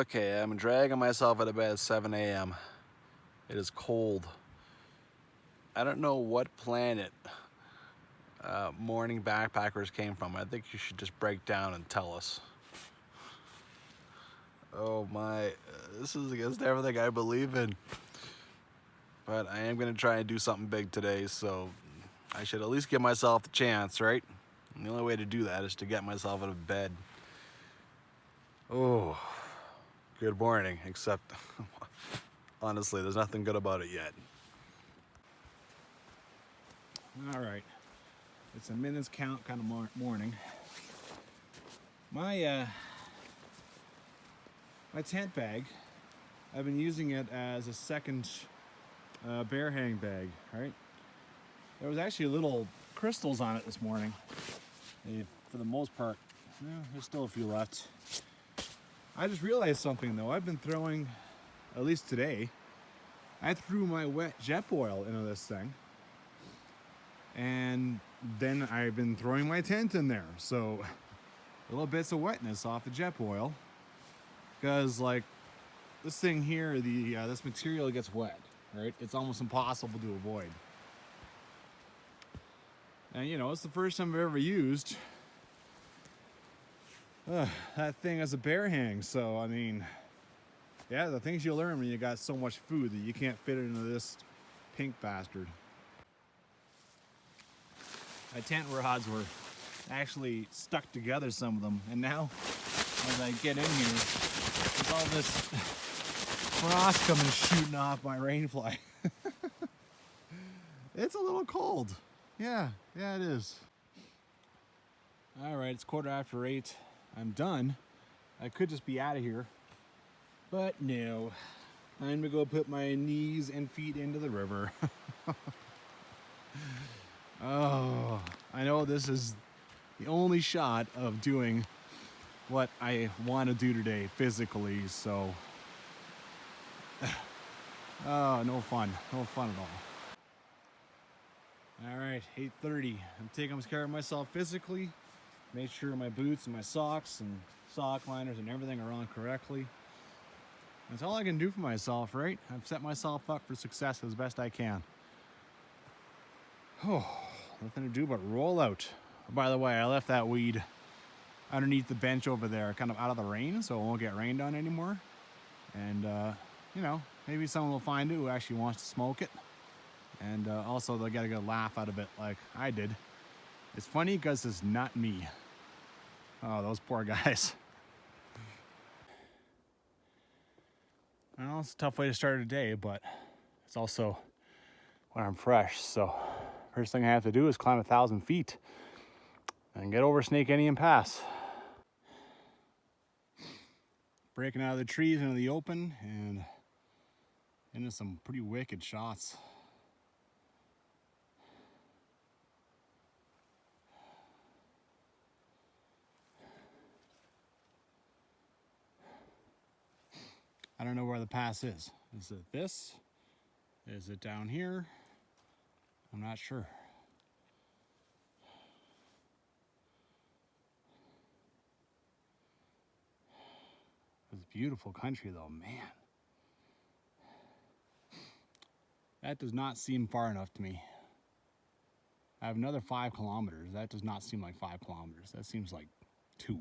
Okay, I'm dragging myself out of bed at 7 a.m. It is cold. I don't know what planet morning backpackers came from. I think you should just break down and tell us. Oh my, this is against everything I believe in. But I am going to try and do something big today, so I should at least give myself the chance, right? And the only way to do that is to get myself out of bed. Oh, good morning, except honestly, there's nothing good about it yet. All right, it's a minutes count kind of morning. My tent bag, I've been using it as a second bear hang bag, right? There was actually little crystals on it this morning. For the most part, there's still a few left. I just realized something though. I've been throwing, at least today, I threw my wet jet oil into this thing. And then I've been throwing my tent in there. So little bits of wetness off the jet oil. Because like this thing here, this material gets wet, right? It's almost impossible to avoid. And you know, it's the first time I've ever used that thing as a bear hang. So I mean, yeah, the things you learn when you got so much food that you can't fit it into this pink bastard. My tent rods were actually stuck together, some of them, and now as I get in here, there's all this frost coming shooting off my rainfly. It's a little cold. Yeah, it is. All right, it's 8:15. I'm done. I could just be out of here, but no. Time to go put my knees and feet into the river. Oh, I know this is the only shot of doing what I want to do today physically, so oh, no fun at all. All right, 8:30. I'm taking care of myself physically. Make sure my boots and my socks and sock liners and everything are on correctly. That's all I can do for myself, right? I've set myself up for success as best I can. Oh, nothing to do but roll out. By the way, I left that weed underneath the bench over there, kind of out of the rain, so it won't get rained on anymore. And, you know, maybe someone will find it who actually wants to smoke it. And also they'll get a good laugh out of it like I did. It's funny because it's not me. Oh, those poor guys. Well, it's a tough way to start a day, but it's also when I'm fresh, so first thing I have to do is climb 1,000 feet and get over Snake Indian Pass. Breaking out of the trees into the open and into some pretty wicked shots. I don't know where the pass is. Is it this? Is it down here? I'm not sure. It's beautiful country though, man. That does not seem far enough to me. I have another 5 kilometers. That does not seem like 5 kilometers. That seems like 2.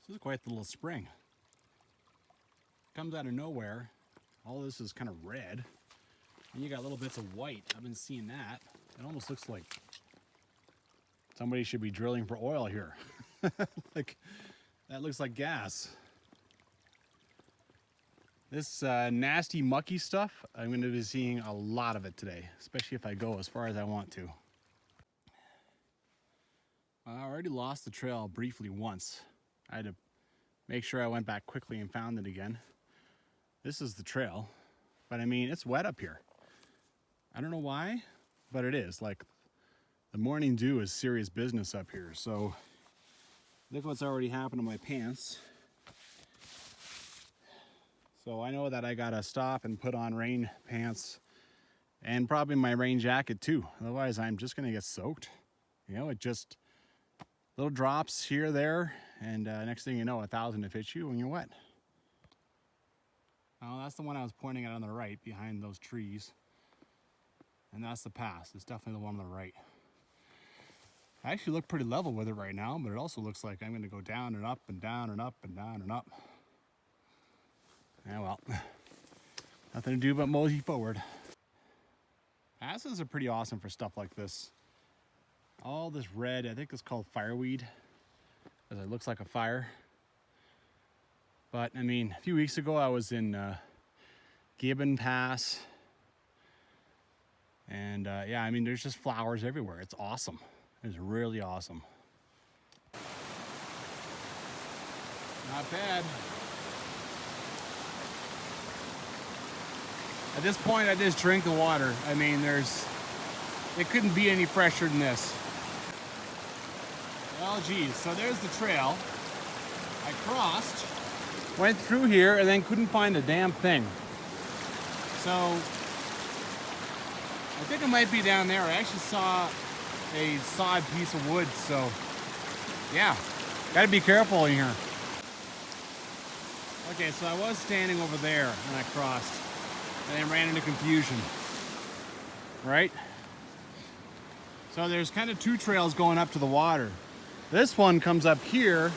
This is quite the little spring. Comes out of nowhere. All this is kind of red. And you got little bits of white. I've been seeing that. It almost looks like somebody should be drilling for oil here. Like, that looks like gas. This nasty mucky stuff, I'm going to be seeing a lot of it today, especially if I go as far as I want to. I already lost the trail briefly once. I had to make sure I went back quickly and found it again. This is the trail, but I mean, it's wet up here. I don't know why, but it is. Like, the morning dew is serious business up here, so look what's already happened to my pants. So I know that I gotta stop and put on rain pants and probably my rain jacket too. Otherwise I'm just gonna get soaked. You know, it just little drops here, there, and next thing you know, 1,000 have hit you and you're wet. Oh, that's the one I was pointing at on the right behind those trees. And that's the pass. It's definitely the one on the right. I actually look pretty level with it right now, but it also looks like I'm going to go down and up and down and up and down and up. Yeah, well, nothing to do but mosey forward. Passes are pretty awesome for stuff like this. All this red, I think it's called fireweed, as it looks like a fire. But I mean, a few weeks ago I was in Gibbon Pass. And yeah, I mean, there's just flowers everywhere. It's awesome. It's really awesome. Not bad. At this point, I just drink the water. I mean, it couldn't be any fresher than this. Well, geez, so there's the trail. I crossed, went through here, and then couldn't find a damn thing. So, I think it might be down there. I actually saw a sawed piece of wood, so yeah, gotta be careful in here. Okay, so I was standing over there and I crossed and then ran into confusion, right? So there's kind of two trails going up to the water. This one comes up here,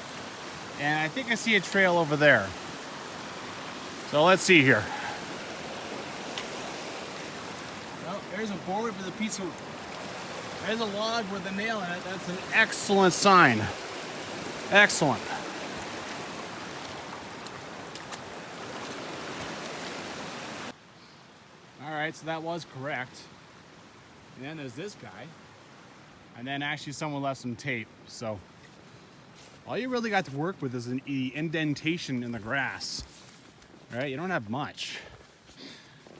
and I think I see a trail over there. So let's see here. Oh, there's a board with a piece of, there's a log with a nail in it. That's an excellent sign. Excellent. All right, so that was correct. And then there's this guy. And then actually someone left some tape. So all you really got to work with is an indentation in the grass. Right? You don't have much.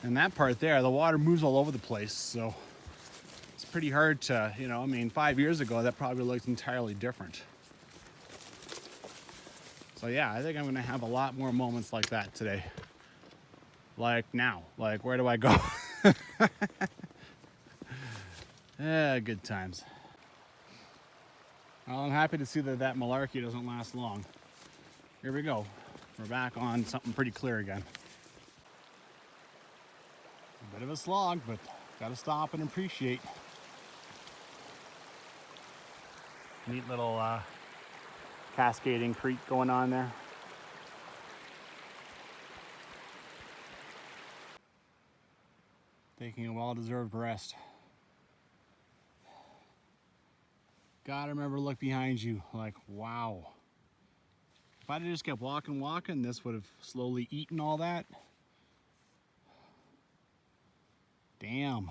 And that part there, the water moves all over the place. So it's pretty hard to, you know, I mean, 5 years ago, that probably looked entirely different. So yeah, I think I'm gonna have a lot more moments like that today. Like now, like where do I go? Yeah, good times. Well, I'm happy to see that malarkey doesn't last long. Here we go. We're back on something pretty clear again. A bit of a slog, but gotta stop and appreciate. Neat little cascading creek going on there. Taking a well-deserved rest. Gotta remember to look behind you, like, wow. If I'd have just kept walking, this would have slowly eaten all that. Damn.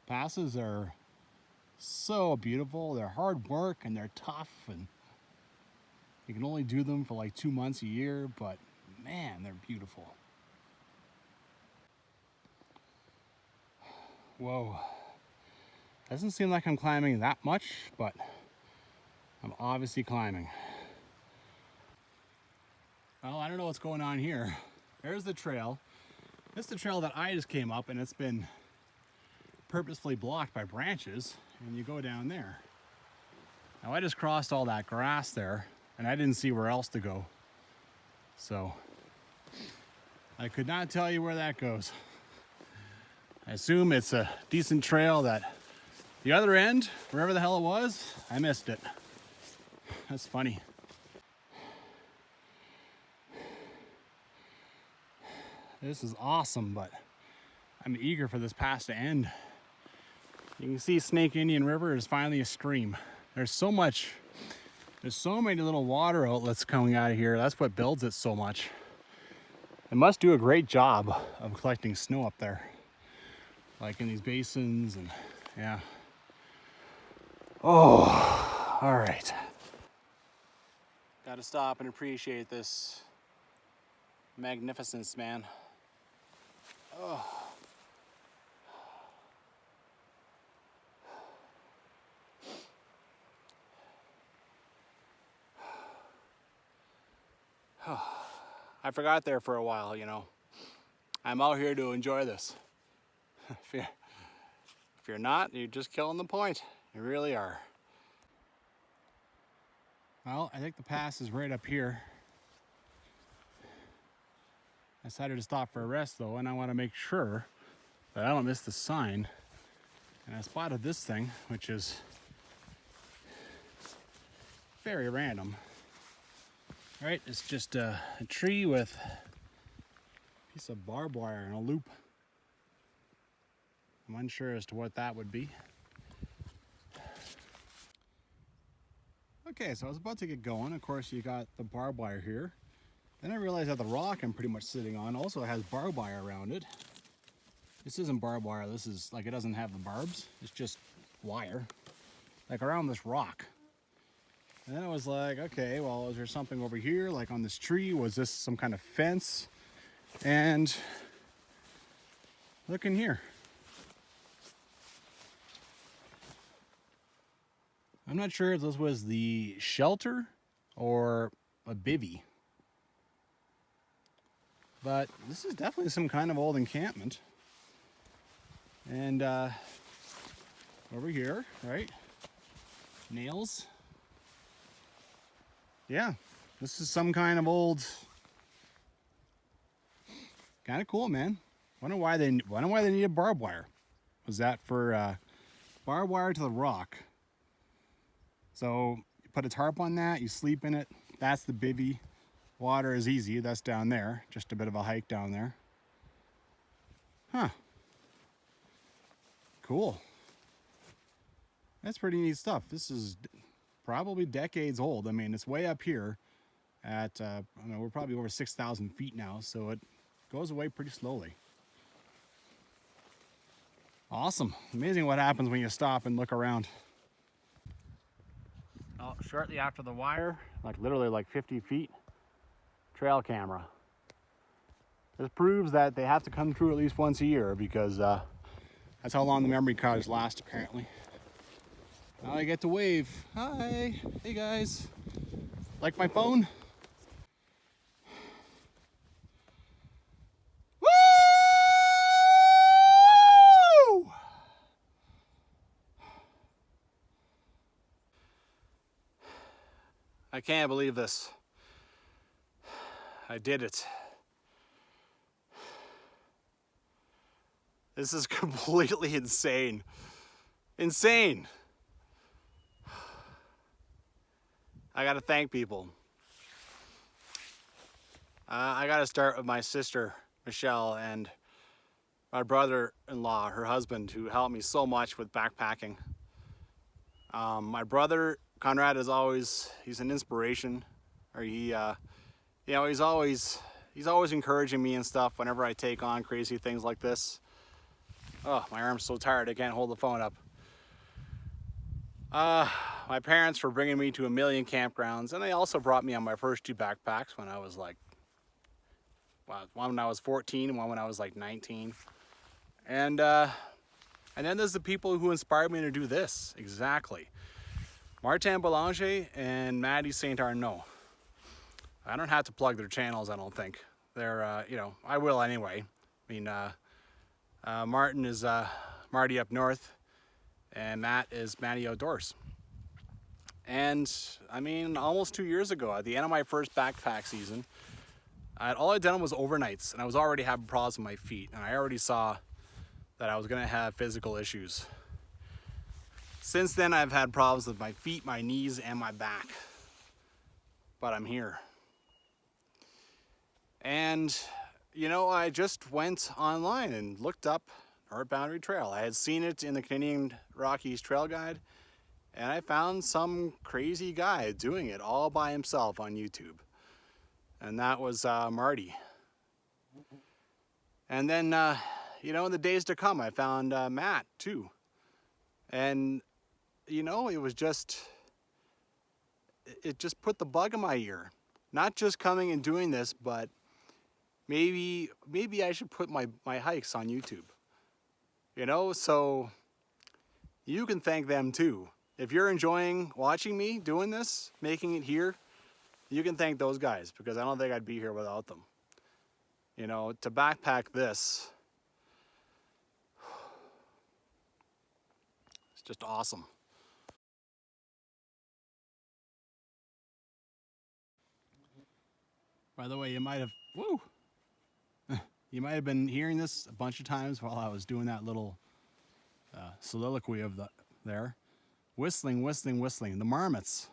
Passes are so beautiful. They're hard work and they're tough, and you can only do them for like 2 months a year, but man, they're beautiful. Whoa. Doesn't seem like I'm climbing that much, but I'm obviously climbing. Well, I don't know what's going on here. There's the trail. This is the trail that I just came up, and it's been purposefully blocked by branches, and you go down there. Now I just crossed all that grass there, and I didn't see where else to go. So I could not tell you where that goes. I assume it's a decent trail that the other end, wherever the hell it was, I missed it. That's funny. This is awesome, but I'm eager for this pass to end. You can see Snake Indian River is finally a stream. There's so many little water outlets coming out of here. That's what builds it so much. It must do a great job of collecting snow up there. Like in these basins, and yeah. Oh, all right. Gotta stop and appreciate this magnificence, man. Oh. I forgot there for a while, you know. I'm out here to enjoy this. If If you're not, you're just killing the point. You really are. Well, I think the pass is right up here. I decided to stop for a rest though, and I want to make sure that I don't miss the sign. And I spotted this thing, which is very random. All right, it's just a tree with a piece of barbed wire and a loop. I'm unsure as to what that would be. Okay, so I was about to get going. Of course, you got the barbed wire here. Then I realized that the rock I'm pretty much sitting on also has barbed wire around it. This isn't barbed wire. This is like, it doesn't have the barbs. It's just wire, like around this rock. And then I was like, okay, well, is there something over here, like on this tree? Was this some kind of fence? And look in here. I'm not sure if this was the shelter or a bivvy, but this is definitely some kind of old encampment. And over here, right? Nails. Yeah, this is some kind of old. Kind of cool, man. Wonder why they needed barbed wire. Was that for barbed wire to the rock? So you put a tarp on that, you sleep in it. That's the bivvy. Water is easy. That's down there. Just a bit of a hike down there. Huh. Cool. That's pretty neat stuff. This is probably decades old. I mean, it's way up here at, I don't know, we're probably over 6,000 feet now, so it goes away pretty slowly. Awesome. Amazing what happens when you stop and look around. Oh, shortly after the wire, like literally like 50 feet, trail camera. This proves that they have to come through at least once a year because that's how long the memory cards last, apparently. Now I get to wave. Hi, hey guys. Like my phone? Woo! I can't believe this. I did it. This is completely insane. Insane. I gotta thank people. I gotta start with my sister, Michelle, and my brother-in-law, her husband, who helped me so much with backpacking. My brother, Conrad, he's an inspiration. Or he's always encouraging me and stuff whenever I take on crazy things like this. Oh, my arm's so tired I can't hold the phone up. My parents for bringing me to a million campgrounds, and they also brought me on my first 2 backpacks when I was like, one when I was 14 and one when I was like 19. And then there's the people who inspired me to do this, exactly. Martin Boulanger and Maddie St. Arnaud. I don't have to plug their channels, I don't think. They're, I will anyway. I mean, Martin is Marty Up North, and Matt is Matty Outdoors. And I mean, almost 2 years ago, at the end of my first backpack season, all I'd done was overnights, and I was already having problems with my feet, and I already saw that I was gonna have physical issues. Since then, I've had problems with my feet, my knees, and my back. But I'm here. And, I just went online and looked up North Boundary Trail. I had seen it in the Canadian Rockies Trail Guide, and I found some crazy guy doing it all by himself on YouTube. And that was Marty. And then, in the days to come, I found Matt too. And, it just put the bug in my ear. Not just coming and doing this, but maybe I should put my hikes on YouTube. So you can thank them too. If you're enjoying watching me doing this, making it here, you can thank those guys, because I don't think I'd be here without them. To backpack this, just awesome. By the way, you might have been hearing this a bunch of times while I was doing that little soliloquy of there. Whistling, whistling, whistling. The marmots.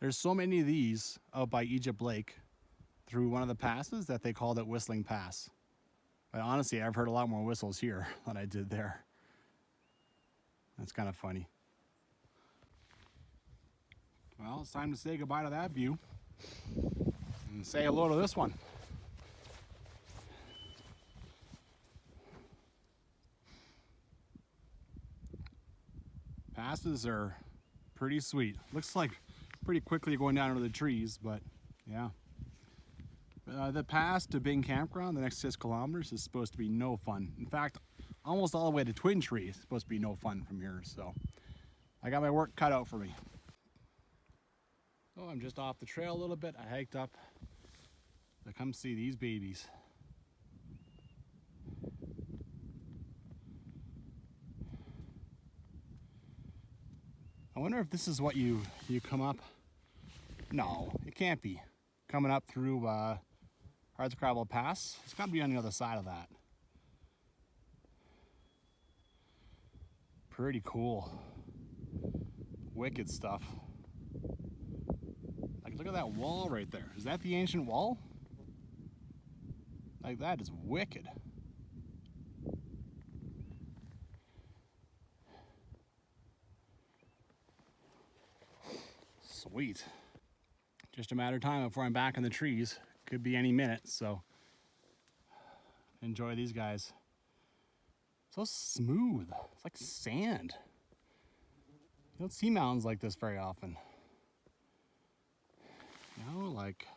There's so many of these out by Egypt Lake through one of the passes that they called it Whistling Pass. But honestly, I've heard a lot more whistles here than I did there. That's kind of funny. Well, it's time to say goodbye to that view and say hello to this one. Passes are pretty sweet. Looks like pretty quickly going down into the trees, but yeah. The pass to Byng Campground, the next 6 kilometers, is supposed to be no fun. In fact, almost all the way to Twintree is supposed to be no fun from here, so I got my work cut out for me. So I'm just off the trail a little bit. I hiked up to come see these babies. I wonder if this is what you come up. No, it can't be. Coming up through Hardscrabble Pass. It's got to be on the other side of that. Pretty cool. Wicked stuff. Like, look at that wall right there. Is that the ancient wall? Like, that is wicked. Sweet. Just a matter of time before I'm back in the trees. Could be any minute, so enjoy these guys. So smooth. It's like sand. You don't see mountains like this very often. You know, like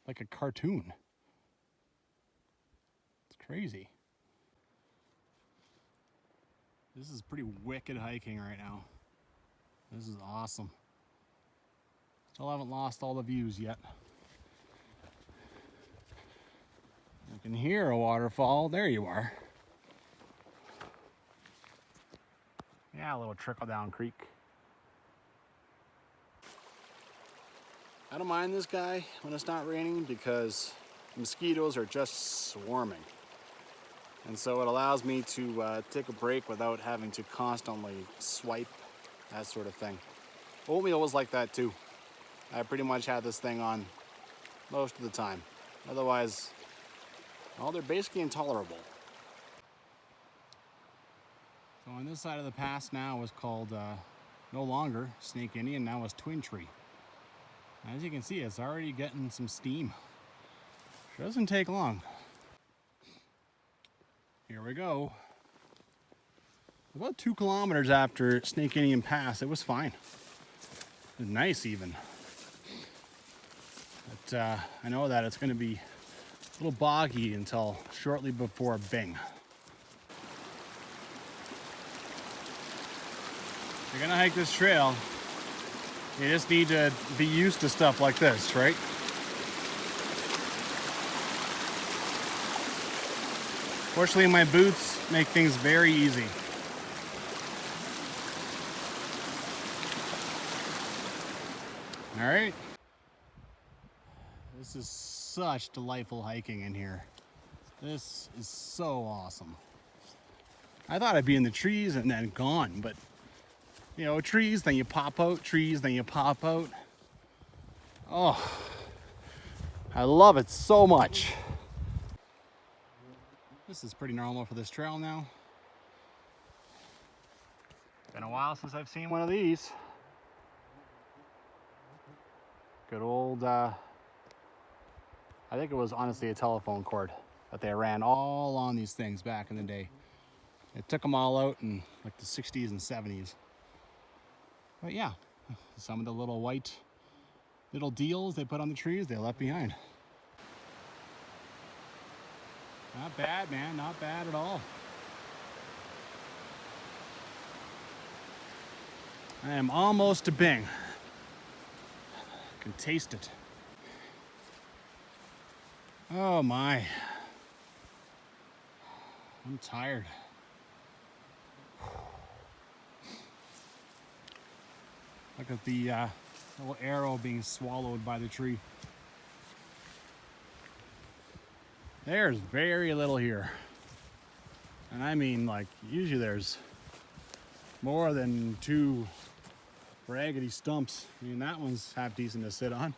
a cartoon. It's crazy. This is pretty wicked hiking right now. This is awesome. Still haven't lost all the views yet. You can hear a waterfall. There you are. Yeah, a little trickle down creek. I don't mind this guy when it's not raining because mosquitoes are just swarming. And so it allows me to take a break without having to constantly swipe, that sort of thing. Oatmeal was like that too. I pretty much had this thing on most of the time. Otherwise, well, they're basically intolerable. So on this side of the pass now is called no longer Snake Indian, now is Twintree. As you can see, it's already getting some steam. It doesn't take long. Here we go. About 2 kilometers after Snake Indian Pass, it was fine. It was nice even. But I know that it's going to be a little boggy until shortly before Byng. If you're going to hike this trail, you just need to be used to stuff like this, right? Fortunately, my boots make things very easy. All right. This is such delightful hiking in here. This is so awesome. I thought I'd be in the trees and then gone, but you know, trees, then you pop out, trees, then you pop out. Oh, I love it so much. This is pretty normal for this trail now. Been a while since I've seen one of these. Good old, I think it was honestly a telephone cord that they ran all on these things back in the day. It took them all out in like the 60s and 70s. But yeah, some of the little white little deals they put on the trees, they left behind. Not bad, man, not bad at all. I am almost to Byng. I can taste it. Oh my. I'm tired. Look at the little arrow being swallowed by the tree. There's very little here. And I mean, like, usually there's more than 2 raggedy stumps. I mean, that one's half decent to sit on.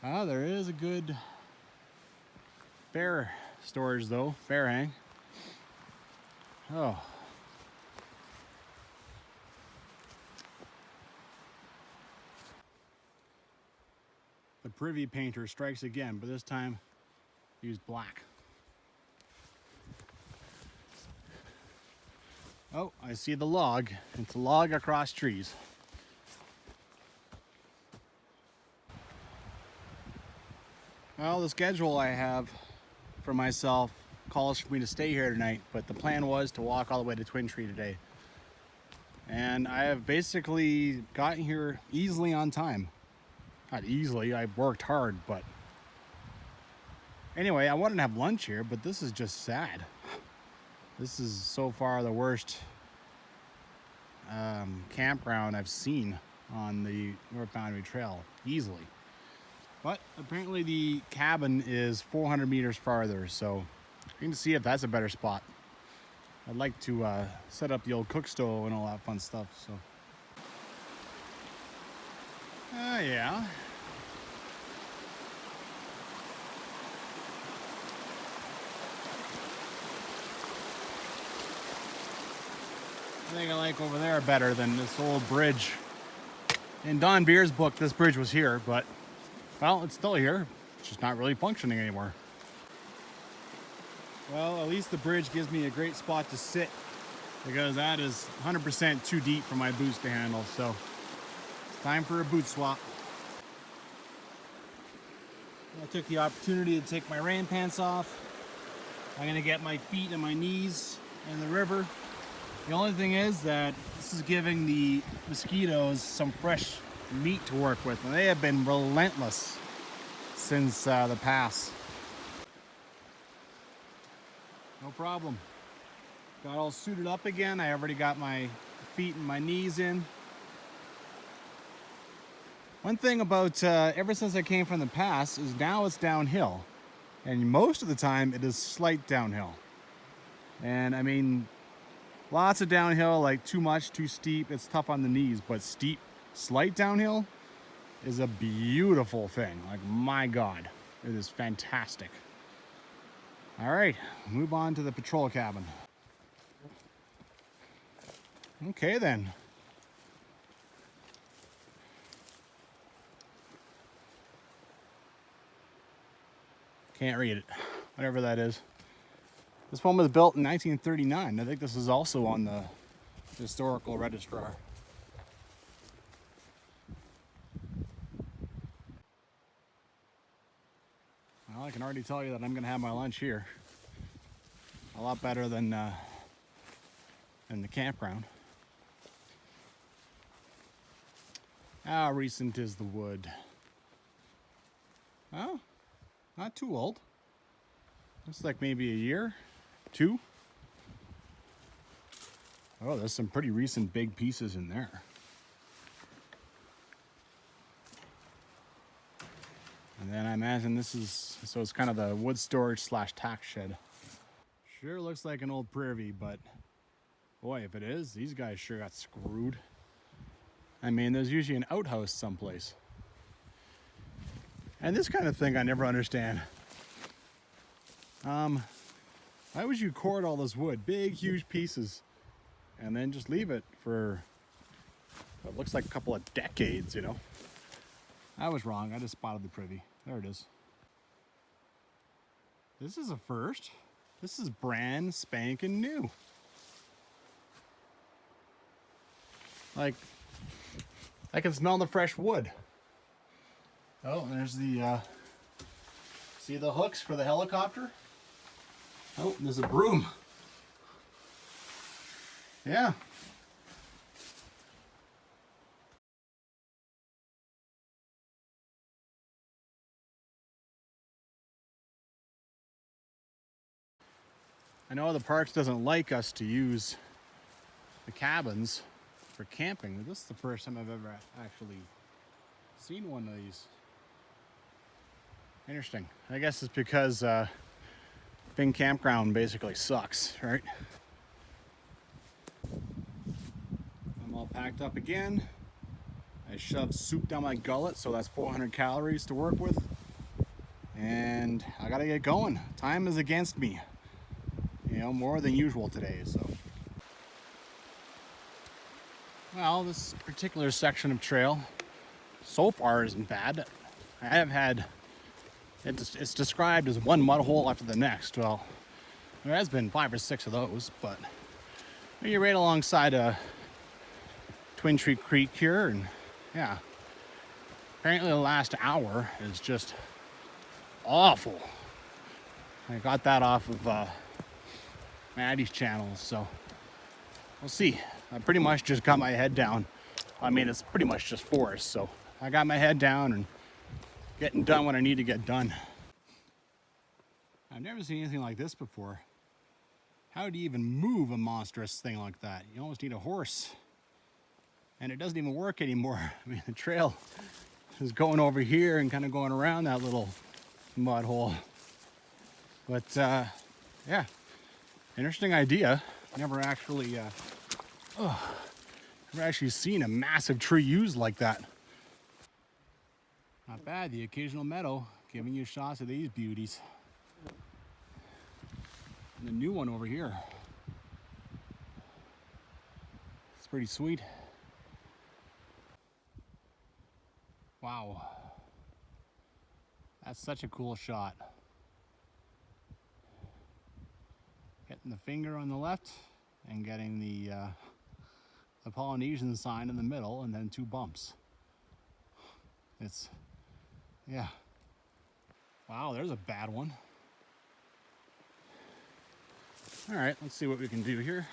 Ah, there is a good bear storage though, bear hang. Oh. The privy painter strikes again, but this time used black. Oh, I see the log. It's a log across trees. Well, the schedule I have for myself calls for me to stay here tonight, but the plan was to walk all the way to Twintree today. And I have basically gotten here easily on time. Not easily, I worked hard, but anyway, I wanted to have lunch here, but this is just sad. This is so far the worst campground I've seen on the North Boundary Trail, easily. But apparently the cabin is 400 meters farther, so we can see if that's a better spot. I'd like to set up the old cook stove and all that fun stuff, so. Yeah. I think I like over there better than this old bridge. In Don Beer's book, this bridge was here, but, well, it's still here. It's just not really functioning anymore. Well, at least the bridge gives me a great spot to sit, because that is 100% too deep for my boots to handle, so it's time for a boot swap. I took the opportunity to take my rain pants off. I'm gonna get my feet and my knees in the river. The only thing is that this is giving the mosquitoes some fresh meat to work with, and they have been relentless since the pass. No problem. Got all suited up again. I already got my feet and my knees in. One thing about ever since I came from the pass is now it's downhill, and most of the time it is slight downhill. And I mean, lots of downhill, like too much, too steep, it's tough on the knees, but steep, slight downhill is a beautiful thing. Like, my God, it is fantastic. All right, move on to the patrol cabin. Okay then. Can't read it, whatever that is. This one was built in 1939. I think this is also on the historical registrar. Well, I can already tell you that I'm going to have my lunch here. A lot better than the campground. How recent is the wood? Oh, not too old. Looks like maybe a year, 2. Oh, there's some pretty recent big pieces in there. And then I imagine this is, so it's kind of the wood storage / tack shed. Sure looks like an old privy, but boy, if it is, these guys sure got screwed. I mean, there's usually an outhouse someplace. And this kind of thing I never understand. Why would you cord all this wood, big, huge pieces, and then just leave it for what looks like a couple of decades, you know? I was wrong. I just spotted the privy. There it is. This is a first. This is brand spanking new. Like, I can smell the fresh wood. Oh, and there's the, see the hooks for the helicopter? Oh, there's a broom. Yeah. I know the parks doesn't like us to use the cabins for camping, but this is the first time I've ever actually seen one of these. Interesting. I guess it's because Byng Campground basically sucks, right? I'm all packed up again. I shoved soup down my gullet, so that's 400 calories to work with. And I gotta get going. Time is against me. You know, more than usual today, so. Well, this particular section of trail so far isn't bad. I have had, it's described as one mud hole after the next. Well, there has been 5 or 6 of those, but you're right alongside Twintree Creek here, and yeah. Apparently the last hour is just awful. I got that off of Maddie's channel, so we'll see. I pretty much just got my head down. I mean, it's pretty much just forest, so I got my head down and getting done what I need to get done. I've never seen anything like this before. How do you even move a monstrous thing like that? You almost need a horse. And it doesn't even work anymore. I mean, the trail is going over here and kind of going around that little mud hole. But yeah, interesting idea. Never actually seen a massive tree used like that. Not bad, the occasional meadow giving you shots of these beauties. And the new one over here. It's pretty sweet. Wow. That's such a cool shot. Getting the finger on the left and getting the Polynesian sign in the middle, and then 2 bumps. It's, yeah. Wow, there's a bad one. All right, let's see what we can do here.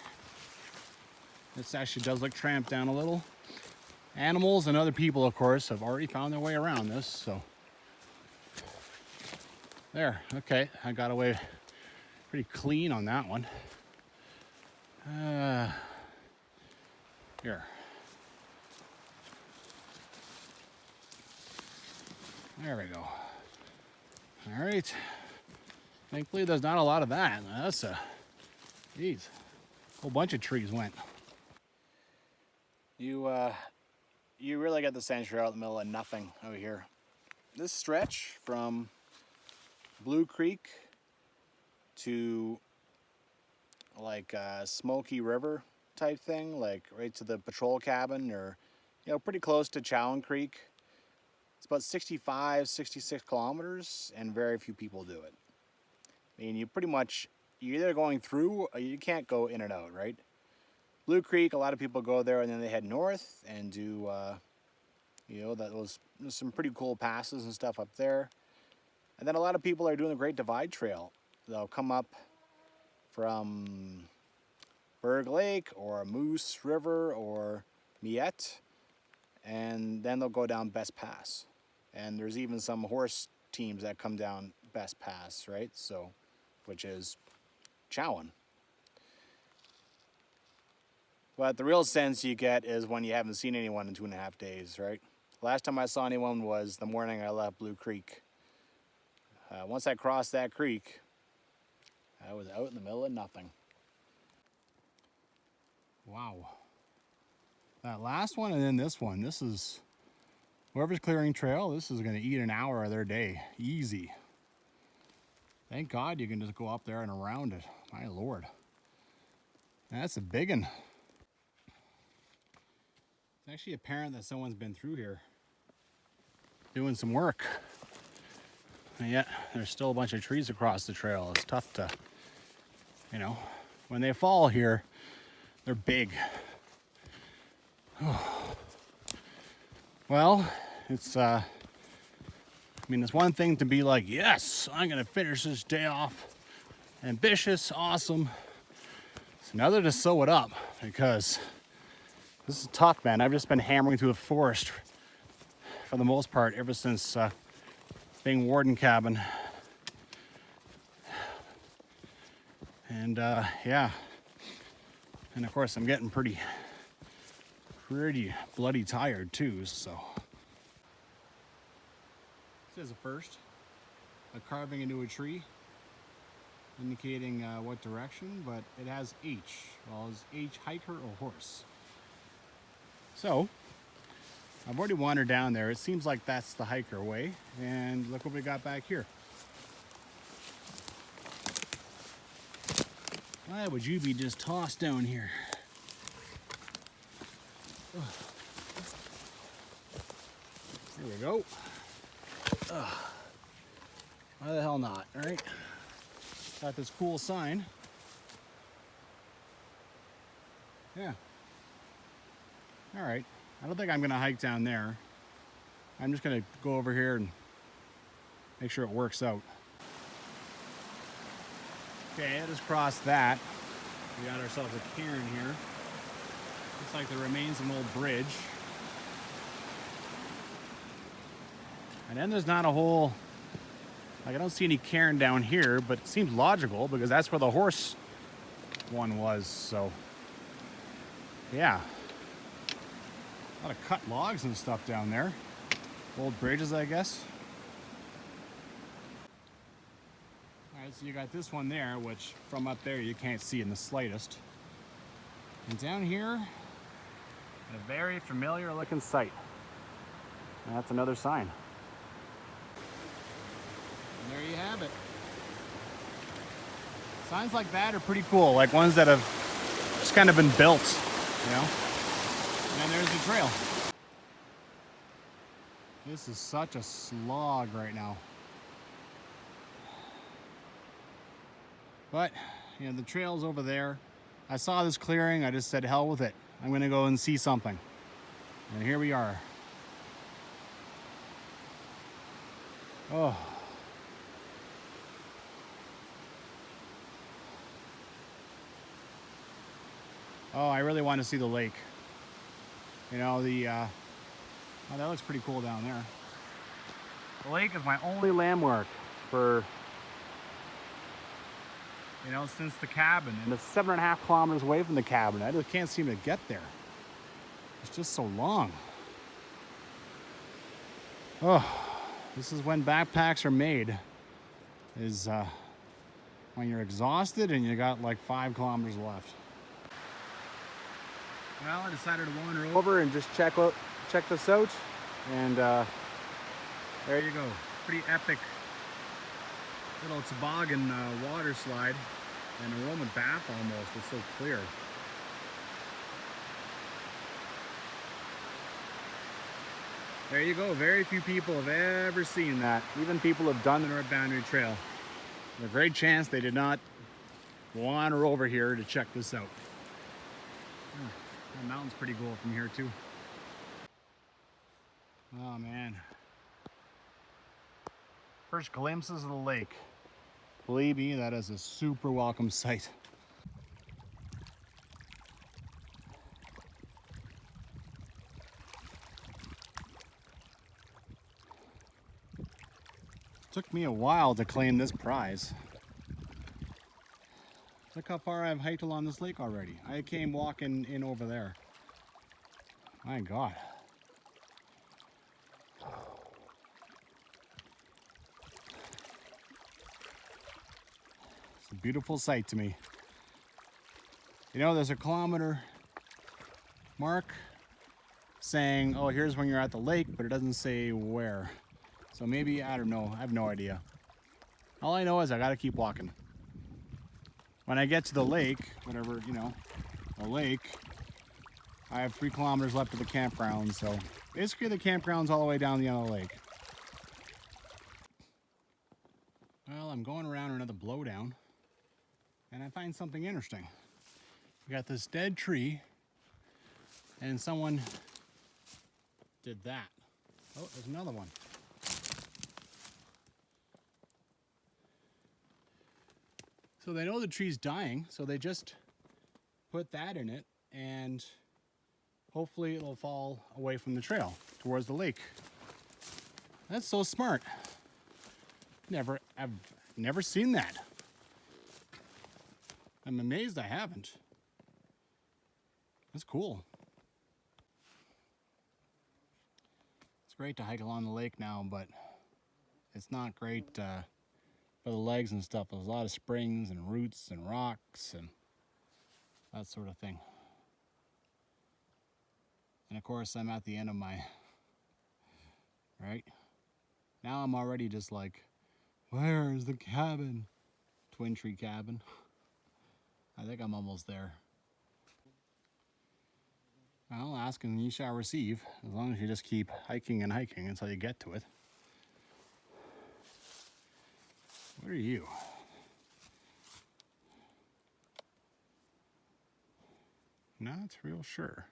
This actually does look tramped down a little. Animals and other people, of course, have already found their way around this, so. There, okay, I got away pretty clean on that one. Here. There we go. All right. Thankfully, there's not a lot of that. That's geez, a whole bunch of trees went. You really get the sense you're out in the middle of nothing out here. This stretch from Blue Creek to like Smoky River type thing, like right to the patrol cabin, or you know, pretty close to Chowan Creek. It's about 65, 66 kilometers, and very few people do it. I mean, you're either going through or you can't go in and out, right? Blue Creek, a lot of people go there and then they head north and do, you know, there's some pretty cool passes and stuff up there. And then a lot of people are doing the Great Divide Trail. They'll come up from Berg Lake or Moose River or Miette, and then they'll go down Best Pass. And there's even some horse teams that come down Best Pass, right? So, which is Chowan. But the real sense you get is when you haven't seen anyone in 2.5 days, right? Last time I saw anyone was the morning I left Blue Creek. Once I crossed that creek, I was out in the middle of nothing. Wow. That last one and then this one, this is, whoever's clearing trail, this is gonna eat an hour of their day, easy. Thank God you can just go up there and around it, my Lord. That's a big one. It's actually apparent that someone's been through here doing some work. And yet, there's still a bunch of trees across the trail. It's tough to, you know, when they fall here, they're big. Well, it's, I mean, it's one thing to be like, yes, I'm gonna finish this day off. Ambitious, awesome. It's another to sew it up, because this is tough, man. I've just been hammering through the forest for the most part ever since being warden cabin. And yeah, and of course I'm getting pretty bloody tired too, so. This is a first, a carving into a tree, indicating what direction, but it has H. Well, is H hiker or horse? So, I've already wandered down there. It seems like that's the hiker way, and look what we got back here. Why would you be just tossed down here? There we go. Why the hell not, right? Got this cool sign. Yeah. All right. I don't think I'm gonna hike down there. I'm just gonna go over here and make sure it works out. Okay, I just crossed that. We got ourselves a cairn here. Looks like the remains of an old bridge. And then there's not a whole, like I don't see any cairn down here, but it seems logical because that's where the horse one was, so. Yeah. A lot of cut logs and stuff down there. Old bridges, I guess. All right, so you got this one there, which from up there you can't see in the slightest. And down here, a very familiar looking sight. And that's another sign. And there you have it. Signs like that are pretty cool, like ones that have just kind of been built, you know? And there's the trail. This is such a slog right now. But, you know, the trail's over there. I saw this clearing, I just said, hell with it. I'm gonna go and see something. And here we are. Oh. Oh, I really want to see the lake. You know, oh, that looks pretty cool down there. The lake is my only landmark for, you know, since the cabin. And it's 7.5 kilometers away from the cabin. I just can't seem to get there. It's just so long. Oh, this is when backpacks are made. Is when you're exhausted and you got like 5 kilometers left. Well, I decided to wander over and just check this out, and there you go. Pretty epic little toboggan water slide, and a Roman bath almost. It's so clear. There you go. Very few people have ever seen that. Even people who have done the North Boundary Trail. There's a great chance they did not wander over here to check this out. The mountain's pretty cool from here too. Oh man. First glimpses of the lake. Believe me, that is a super welcome sight. Took me a while to claim this prize. Look how far I've hiked along this lake already. I came walking in over there. My God. It's a beautiful sight to me. You know, there's a kilometer mark saying, oh, here's when you're at the lake, but it doesn't say where. So maybe, I don't know, I have no idea. All I know is I gotta keep walking. When I get to the lake, whatever, you know, the lake, I have 3 kilometers left of the campground, so basically the campground's all the way down the end of the lake. Well, I'm going around another blowdown, and I find something interesting. We got this dead tree, and someone did that. Oh, there's another one. So they know the tree's dying, so they just put that in it, and hopefully it'll fall away from the trail towards the lake. That's so smart. I've never seen that. I'm amazed I haven't. That's cool. It's great to hike along the lake now, but it's not great for the legs and stuff. There's a lot of springs and roots and rocks and that sort of thing. And of course, I'm at the end of my, right? Now I'm already just like, where's the cabin? Twintree cabin. I think I'm almost there. Well, ask and you shall receive, as long as you just keep hiking and hiking until you get to it. What are you? Not real sure.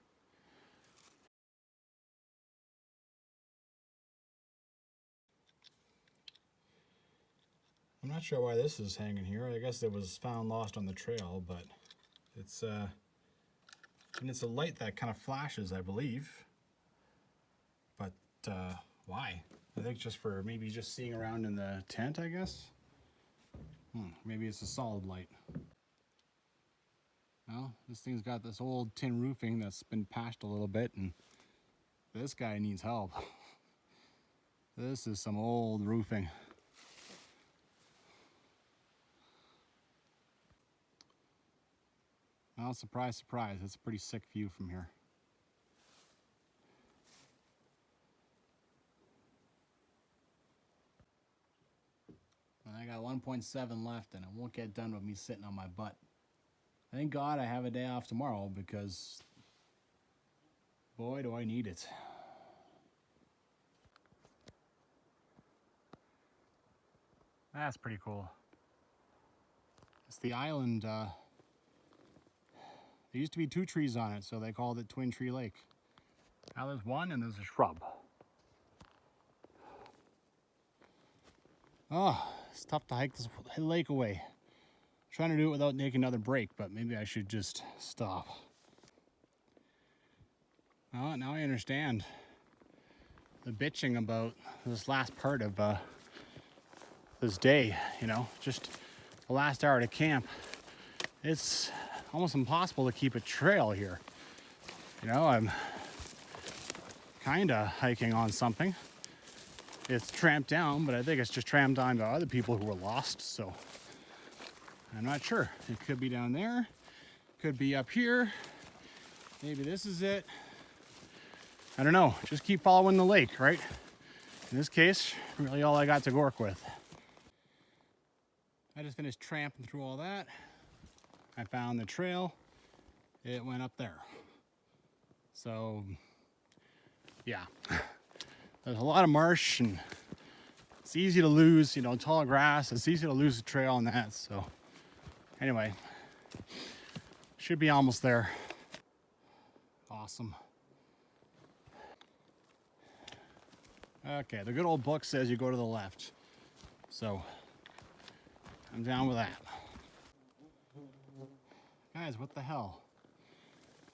I'm not sure why this is hanging here. I guess it was found lost on the trail, but it's and it's a light that kind of flashes, I believe. But why? I think just for maybe just seeing around in the tent, I guess. Maybe it's a solid light. Well, this thing's got this old tin roofing that's been patched a little bit, and this guy needs help. This is some old roofing. Well, surprise, surprise, it's a pretty sick view from here. I got 1.7 left, and it won't get done with me sitting on my butt. Thank God I have a day off tomorrow, because boy, do I need it. That's pretty cool. It's the island. There used to be 2 trees on it, so they called it Twintree Lake. Now there's one, and there's a shrub. Oh, it's tough to hike this lake away. I'm trying to do it without taking another break, but maybe I should just stop. Oh, now I understand the bitching about this last part of this day, you know, just the last hour to camp. It's almost impossible to keep a trail here. You know, I'm kind of hiking on something. It's tramped down, but I think it's just tramped down by other people who were lost, so I'm not sure. It could be down there, could be up here. Maybe this is it. I don't know. Just keep following the lake, right? In this case, really all I got to work with. I just finished tramping through all that. I found the trail. It went up there. So, yeah. There's a lot of marsh, and it's easy to lose, you know, tall grass. It's easy to lose the trail on that. So, anyway, should be almost there. Awesome. Okay, the good old book says you go to the left. So, I'm down with that. Guys, what the hell?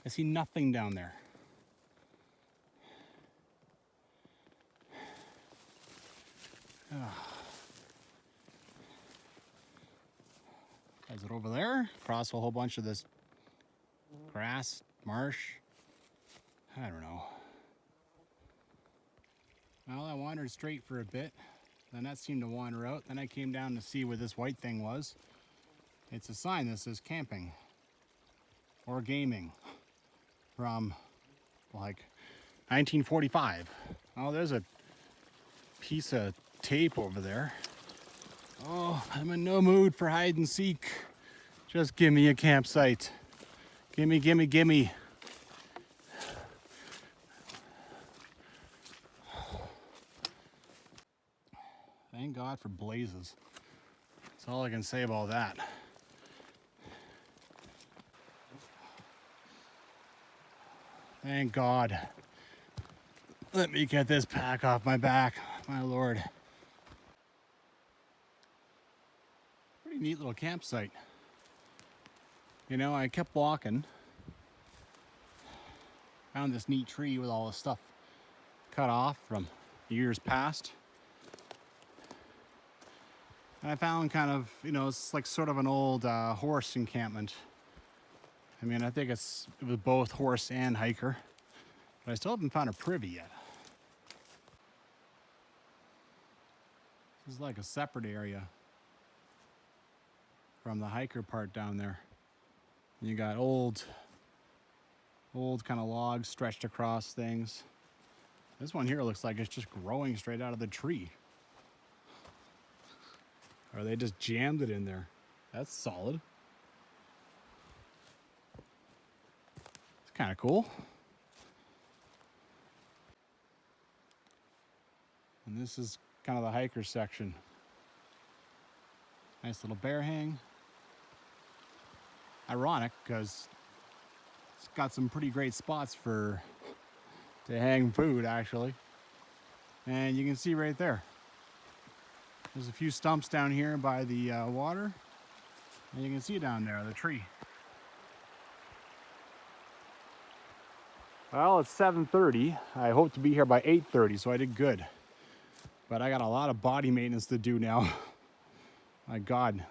I see nothing down there. Is it over there? Across a whole bunch of this grass, marsh? I don't know. Well, I wandered straight for a bit. Then that seemed to wander out. Then I came down to see where this white thing was. It's a sign that says camping or gaming from like 1945. Oh, there's a piece of tape over there. Oh, I'm in no mood for hide and seek. Just give me a campsite. Gimme, gimme, gimme. Thank God for blazes. That's all I can say about that. Thank God. Let me get this pack off my back, my Lord. Pretty neat little campsite. You know, I kept walking. Found this neat tree with all the stuff cut off from years past. And I found kind of, it's like sort of an old horse encampment. I mean, I think it was both horse and hiker, but I still haven't found a privy yet. This is like a separate area from the hiker part down there. And you got old kind of logs stretched across things. This one here looks like it's just growing straight out of the tree. Or they just jammed it in there. That's solid. It's kind of cool. And this is kind of the hiker section. Nice little bear hang. Ironic, because it's got some pretty great spots to hang food, actually. And you can see right there, there's a few stumps down here by the water, and you can see down there the tree. Well, it's 7:30. I hope to be here by 8:30, so I did good. But I got a lot of body maintenance to do now. My God,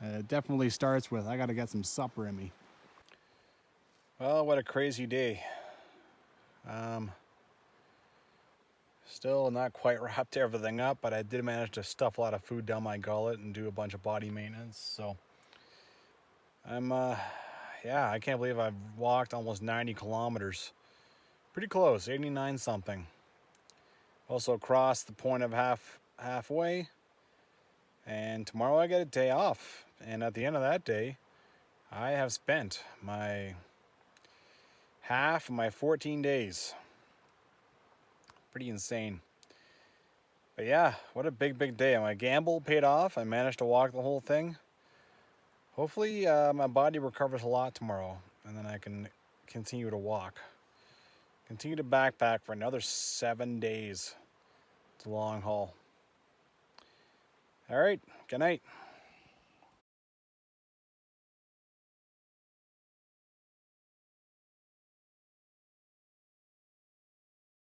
it definitely starts with I got to get some supper in me. Well, what a crazy day. Still not quite wrapped everything up, but I did manage to stuff a lot of food down my gullet and do a bunch of body maintenance. So yeah, I can't believe I've walked almost 90 kilometers. Pretty close, 89 something. Also crossed the point of halfway. And tomorrow I get a day off. And at the end of that day, I have spent half of my 14 days. Pretty insane. But yeah, what a big day. My gamble paid off. I managed to walk the whole thing. Hopefully my body recovers a lot tomorrow, and then I can continue to walk. Continue to backpack for another 7 days. It's a long haul. All right, good night.